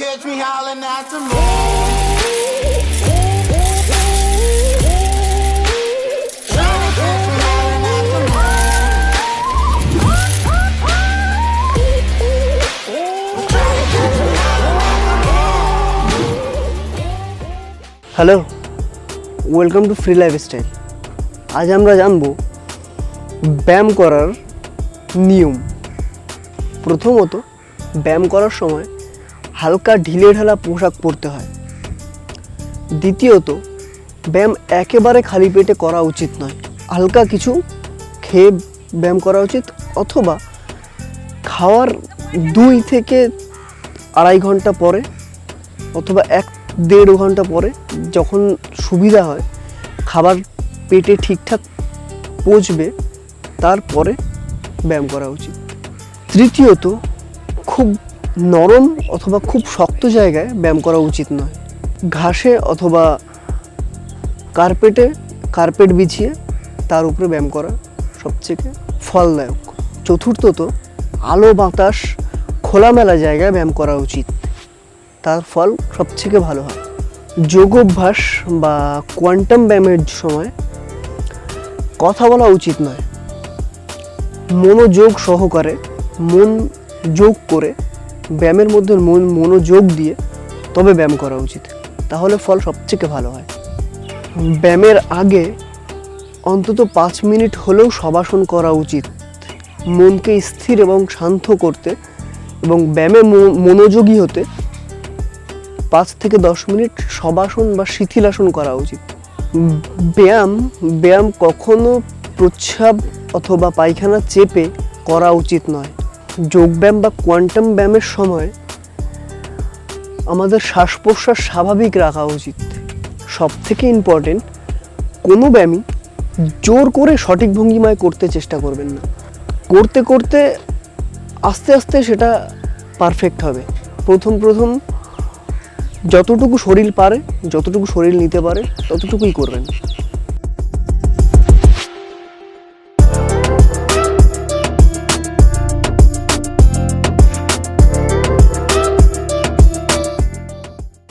catch me howling at the moon. Tryna catch me howling at the moon. Tryna catch me howling at the moon. Hello, welcome to free lifestyle. আজ আমরা জানবো ব্যায়াম করার নিয়ম। প্রথমত, ব্যায়াম করার সময় হালকা ঢিলেঢালা পোশাক পরতে হয়। দ্বিতীয়ত, ব্যায়াম একেবারে খালি পেটে করা উচিত নয়, হালকা কিছু খেয়ে ব্যায়াম করা উচিত, অথবা খাওয়ার 2 থেকে আড়াই ঘন্টা পরে অথবা 1-1.5 ঘন্টা পরে যখন সুবিধা হয়, খাবার পেটে ঠিকঠাক পচবে, তারপরে ব্যায়াম করা উচিত। তৃতীয়ত, খুব নরম অথবা খুব শক্ত জায়গায় ব্যায়াম করা উচিত নয়। ঘাসে অথবা কার্পেট বিছিয়ে তার উপরে ব্যায়াম করা সবথেকে ফলদায়ক। চতুর্থত, আলো বাতাস খোলামেলা জায়গায় ব্যায়াম করা উচিত, তার ফল সবথেকে ভালো হয়। যোগ অভ্যাস বা কোয়ান্টাম ব্যায়ামের সময় কথা বলা উচিত নয়। মনোযোগ সহকারে মন যোগ করে ব্যায়ামের মধ্যে মনোযোগ দিয়ে তবে ব্যায়াম করা উচিত, তাহলে ফল সবথেকে ভালো হয়। ব্যায়ামের আগে অন্তত 5 মিনিট হলেও শবাসন করা উচিত, মনকে স্থির এবং শান্ত করতে এবং ব্যায়ামে মনোযোগী হতে 5 থেকে 10 মিনিট শবাসন বা শিথিলাসন করা উচিত। ব্যায়াম কখনো প্রস্রাব অথবা পায়খানা চেপে করা উচিত নয়। যোগব্যায়াম বা কোয়ান্টাম ব্যায়ামের সময় আমাদের শ্বাস প্রশ্বাস স্বাভাবিক রাখা উচিত। সবথেকে ইম্পর্টেন্ট, কোনো ব্যায়ামই জোর করে সঠিক ভঙ্গিমায় করতে চেষ্টা করবেন না। করতে করতে আস্তে আস্তে সেটা পারফেক্ট হবে। প্রথম যতটুকু শরীর পারে, যতটুকু শরীর নিতে পারে ততটুকুই করবেন।